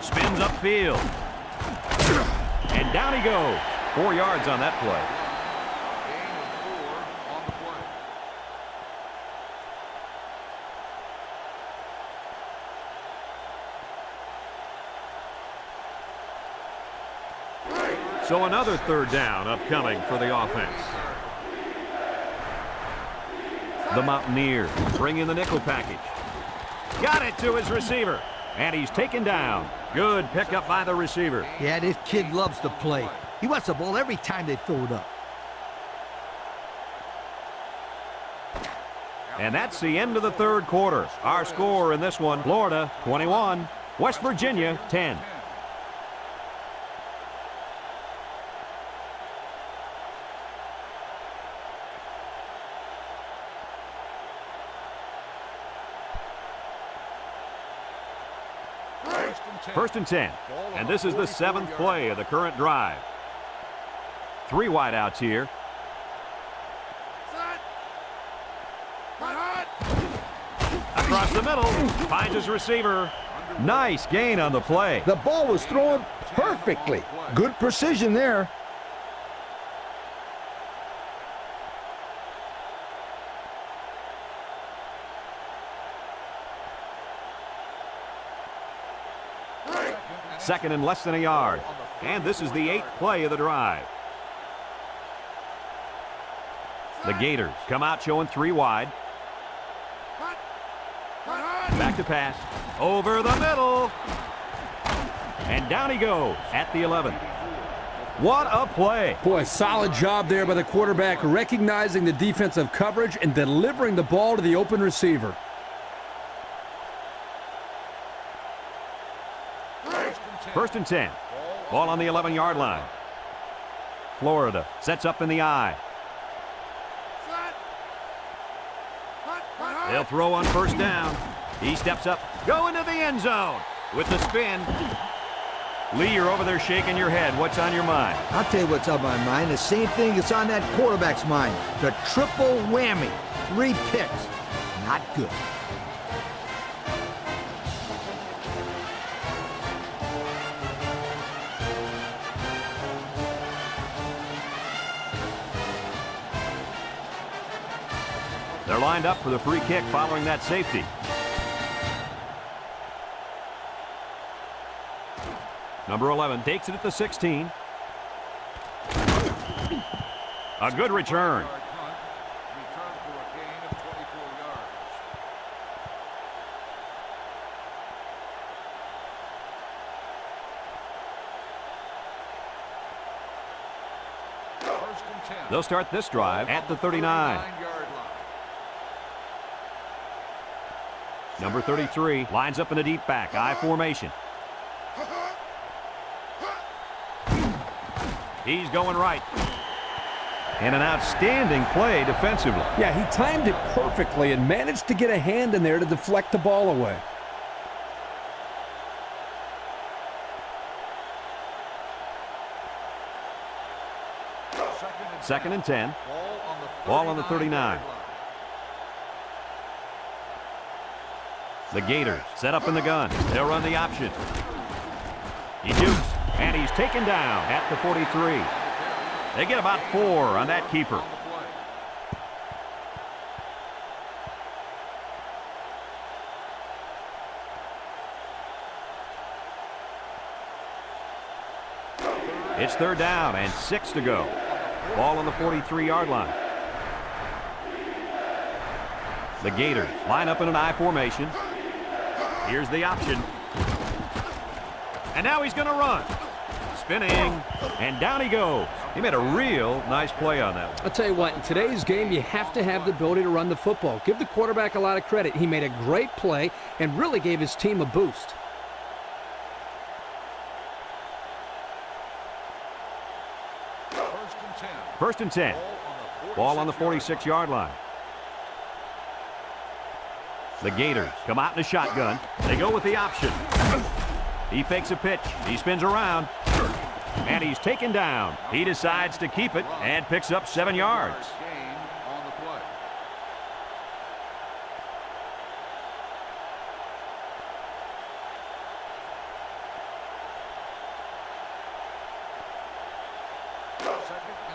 [SPEAKER 1] Spins upfield. And down he goes. 4 yards on that play. So another 3rd down upcoming for the offense. The Mountaineers bring in the nickel package. Got it to his receiver. And he's taken down. Good pickup by the receiver.
[SPEAKER 3] Yeah, this kid loves to play. He wants the ball every time they throw it up.
[SPEAKER 1] And that's the end of the 3rd quarter. Our score in this one, Florida 21, West Virginia 10. First and 10. And this is the 7th play of the current drive. 3 wideouts here. Across the middle, finds his receiver. Nice gain on the play.
[SPEAKER 3] The ball was thrown perfectly. Good precision there.
[SPEAKER 1] Second and less than a yard. And this is the 8th play of the drive. The Gators come out showing 3 wide. Back to pass. Over the middle. And down he goes at the 11th. What a play.
[SPEAKER 2] Boy, solid job there by the quarterback, recognizing the defensive coverage and delivering the ball to the open receiver.
[SPEAKER 1] First and 10. Ball on the 11-yard line. Florida sets up in the I. They'll throw on first down. He steps up, go into the end zone with the spin. Lee, you're over there shaking your head. What's on your mind?
[SPEAKER 3] I'll tell you what's on my mind. The same thing that's on that quarterback's mind. The triple whammy. 3 picks. Not good.
[SPEAKER 1] They're lined up for the free kick following that safety. Number 11 takes it at the 16. A good return. They'll start this drive at the 39. Number 33 lines up in a deep back, I formation. He's going right. And an outstanding play defensively.
[SPEAKER 2] Yeah, he timed it perfectly and managed to get a hand in there to deflect the ball away.
[SPEAKER 1] Second and 10. Ball on the 39. The Gators set up in the gun. They'll run the option. He jukes, and he's taken down at the 43. They get about 4 on that keeper. It's third down and 6 to go. Ball on the 43-yard line. The Gators line up in an I formation. Here's the option. And now he's going to run. Spinning, and down he goes. He made a real nice play on that one.
[SPEAKER 2] I'll tell you what, in today's game, you have to have the ability to run the football. Give the quarterback a lot of credit. He made a great play and really gave his team a boost.
[SPEAKER 1] First and 10. Ball on the 46-yard line. The Gators come out in a shotgun. They go with the option. He fakes a pitch. He spins around. And he's taken down. He decides to keep it and picks up 7 yards.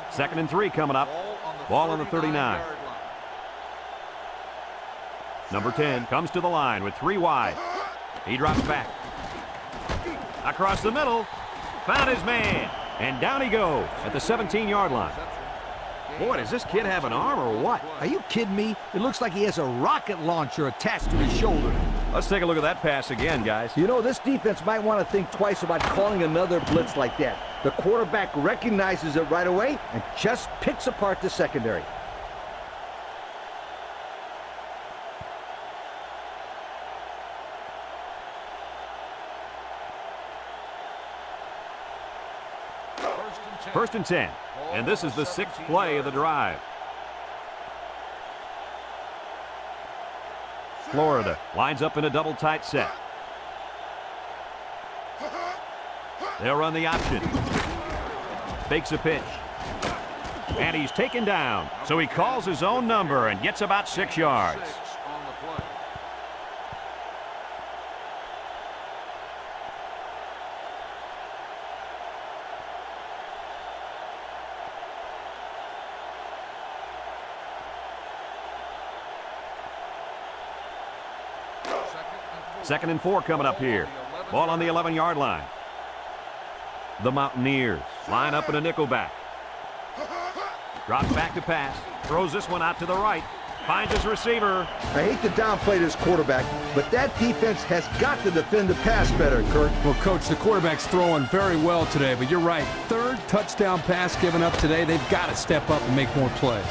[SPEAKER 1] Second and 3 coming up. Ball on the 39. Number 10 comes to the line with 3 wide. He drops back. Across the middle. Found his man. And down he goes at the 17-yard line. Boy, does this kid have an arm or what?
[SPEAKER 3] Are you kidding me? It looks like he has a rocket launcher attached to his shoulder.
[SPEAKER 1] Let's take a look at that pass again, guys.
[SPEAKER 3] You know, this defense might want to think twice about calling another blitz like that. The quarterback recognizes it right away and just picks apart the secondary.
[SPEAKER 1] First and 10. And this is the 6th play of the drive. Florida lines up in a double tight set. They'll run the option. Fakes a pitch. And he's taken down. So he calls his own number and gets about 6 yards.
[SPEAKER 4] 6 on the play.
[SPEAKER 1] Second and 4 coming up here. Ball on the 11-yard line. The Mountaineers line up in a nickel back. Drops back to pass. Throws this one out to the right. Finds his receiver.
[SPEAKER 3] I hate to downplay this quarterback, but that defense has got to defend the pass better, Kurt.
[SPEAKER 2] Well, Coach, the quarterback's throwing very well today, but you're right. Third touchdown pass given up today. They've got to step up and make more plays.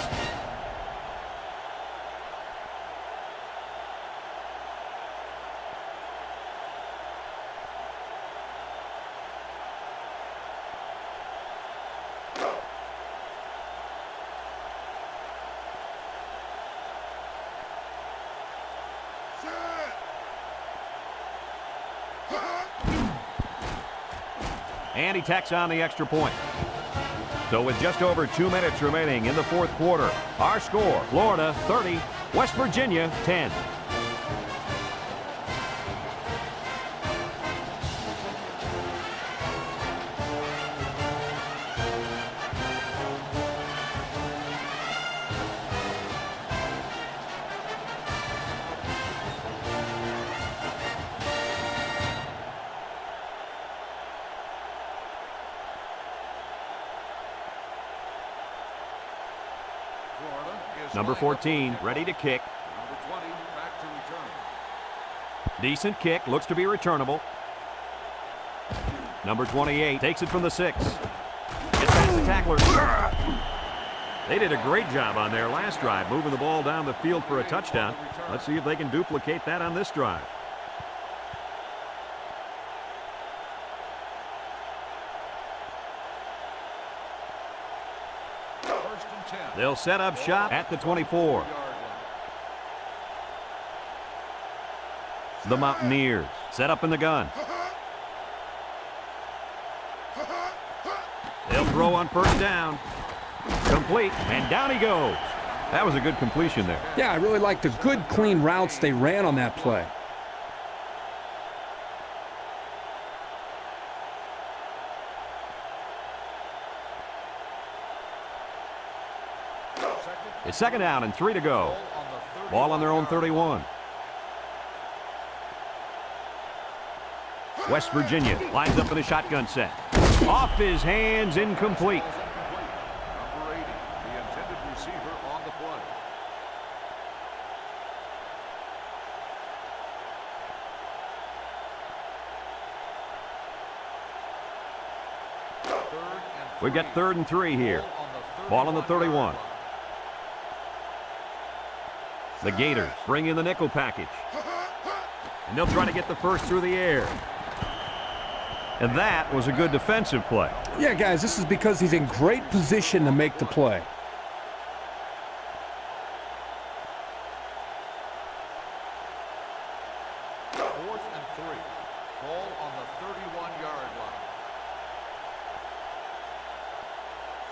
[SPEAKER 1] And he tacks on the extra point. So with just over 2 minutes remaining in the fourth quarter, our score, Florida 30, West Virginia 10. Number 14, ready to kick.
[SPEAKER 4] Number 20, back to return.
[SPEAKER 1] Decent kick, looks to be returnable. Number 28 takes it from the 6. Gets past the tackler. They did a great job on their last drive, moving the ball down the field for a touchdown. Let's see if they can duplicate that on this drive. They'll set up shop at the 24. The Mountaineers set up in the gun. They'll throw on first down. Complete, and down he goes. That was a good completion there.
[SPEAKER 2] Yeah, I really liked the good, clean routes they ran on that play.
[SPEAKER 1] It's second down and 3 to go. Ball on their own 31. West Virginia lines up in a shotgun set. Off his hands, incomplete.
[SPEAKER 4] Number 80, the intended receiver on the play.
[SPEAKER 1] We've got 3rd and 3 here. Ball on the 31. The Gators bring in the nickel package. And they'll try to get the first through the air. And that was a good defensive play.
[SPEAKER 2] Yeah, guys, this is because he's in great position to make the play.
[SPEAKER 4] Fourth and 3. Ball on the 31-yard line.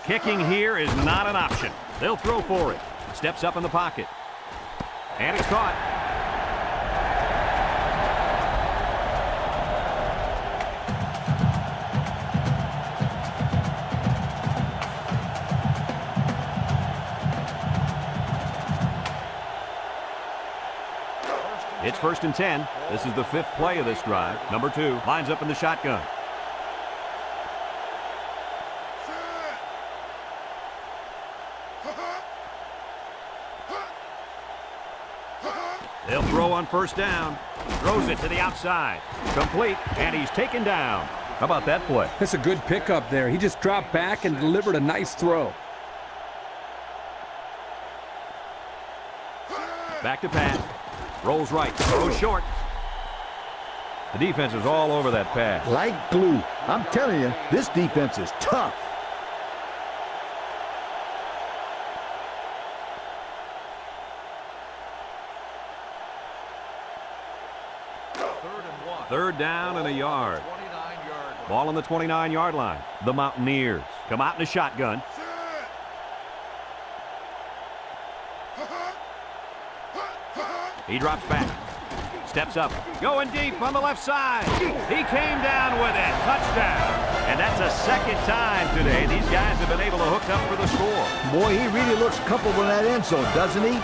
[SPEAKER 1] Kicking here is not an option. They'll throw for it. Steps up in the pocket. And it's caught. It's 1st and 10. This is the 5th play of this drive. Number 2 lines up in the shotgun. They'll throw on first down. Throws it to the outside. Complete, and he's taken down. How about that play?
[SPEAKER 2] That's a good pickup there. He just dropped back and delivered a nice throw.
[SPEAKER 1] Back to pass. Rolls right. Throws short. The defense is all over that pass.
[SPEAKER 3] Like glue. I'm telling you, this defense is tough.
[SPEAKER 1] Third down and a yard.
[SPEAKER 4] 29-yard line.
[SPEAKER 1] Ball on the 29-yard line. The Mountaineers come out in a shotgun. He drops back. Steps up. Going deep on the left side. He came down with it. Touchdown. And that's a second time today these guys have been able to hook up for the score.
[SPEAKER 3] Boy, he really looks comfortable in that end zone, doesn't he?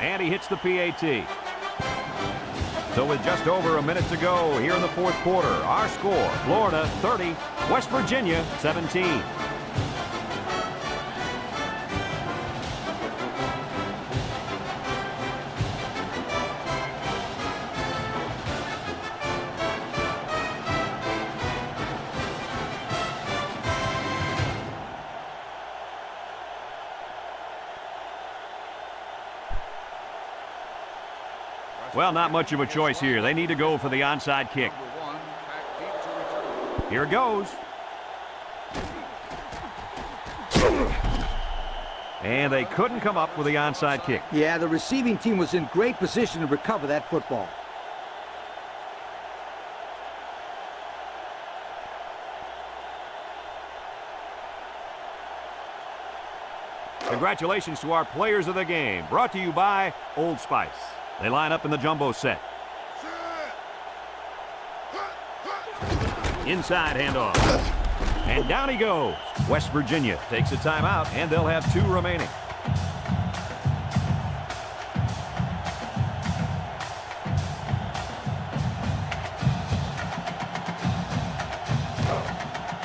[SPEAKER 1] And he hits the PAT. So with just over a minute to go here in the fourth quarter, our score, Florida 30, West Virginia 17. Well, not much of a choice here. They need to go for the onside kick. Here it goes. And they couldn't come up with the onside kick.
[SPEAKER 3] Yeah, the receiving team was in great position to recover that football.
[SPEAKER 1] Congratulations to our players of the game. Brought to you by Old Spice. They line up in the jumbo set. Inside handoff. And down he goes. West Virginia takes a timeout, and they'll have 2 remaining.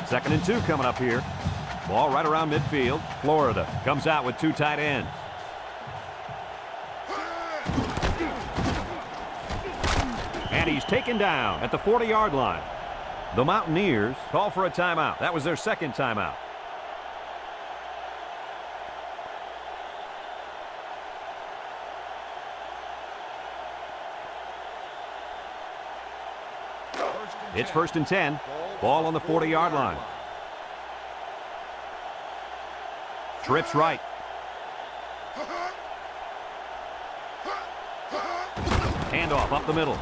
[SPEAKER 1] Second and 2 coming up here. Ball right around midfield. Florida comes out with 2 tight ends. And he's taken down at the 40-yard line. The Mountaineers call for a timeout. That was their second timeout. It's first and 10. Ball on the 40-yard line. Trips right. Handoff up the middle.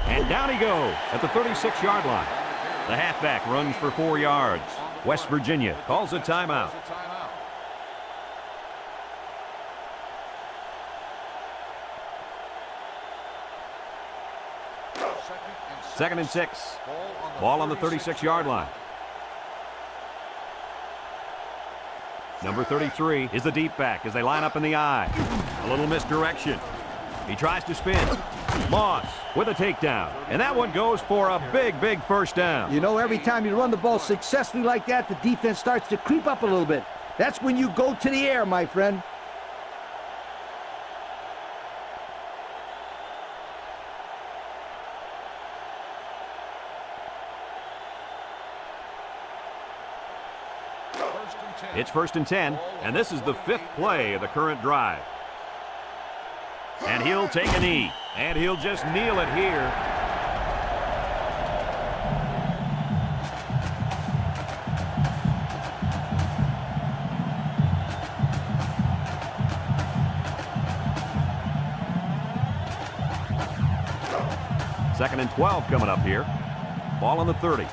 [SPEAKER 1] And down he goes at the 36-yard line. The halfback runs for 4 yards. West Virginia calls a timeout. Second and 6. Ball on the 36-yard line. Number 33 is the deep back as they line up in the I. A little misdirection. He tries to spin. Moss with a takedown. And that one goes for a big, big first down.
[SPEAKER 3] You know, every time you run the ball successfully like that, the defense starts to creep up a little bit. That's when you go to the air, my friend.
[SPEAKER 1] It's first and 10, and this is the 5th play of the current drive. And he'll take a knee, and he'll just kneel it here. Second and 12 coming up here. Ball on the 30.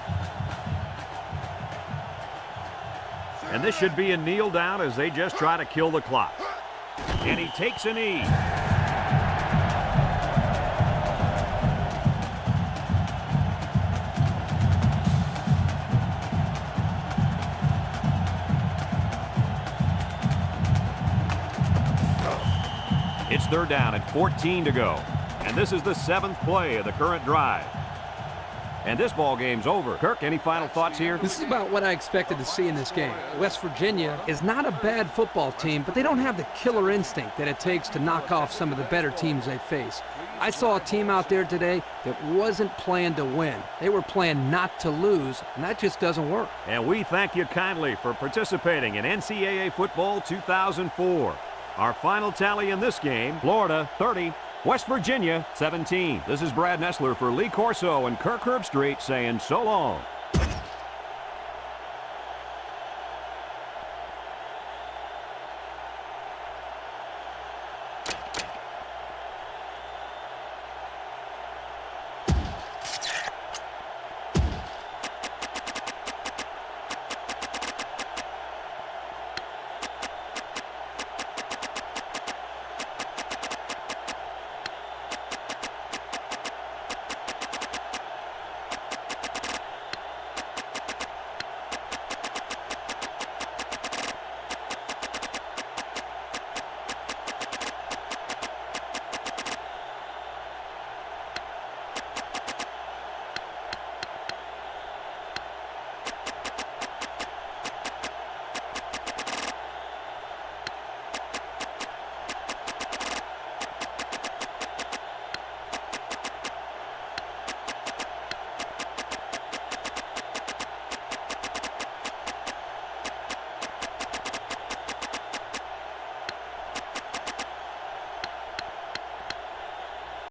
[SPEAKER 1] And this should be a kneel down as they just try to kill the clock. And he takes a knee. It's third down and 14 to go. And this is the 7th play of the current drive. And this ball game's over. Kirk, any final thoughts here?
[SPEAKER 2] This is about what I expected to see in this game. West Virginia is not a bad football team, but they don't have the killer instinct that it takes to knock off some of the better teams they face. I saw a team out there today that wasn't playing to win. They were playing not to lose, and that just doesn't work.
[SPEAKER 1] And we thank you kindly for participating in NCAA Football 2004. Our final tally in this game, Florida 30, West Virginia 17. This is Brad Nessler for Lee Corso and Kirk Herbstreit saying so long.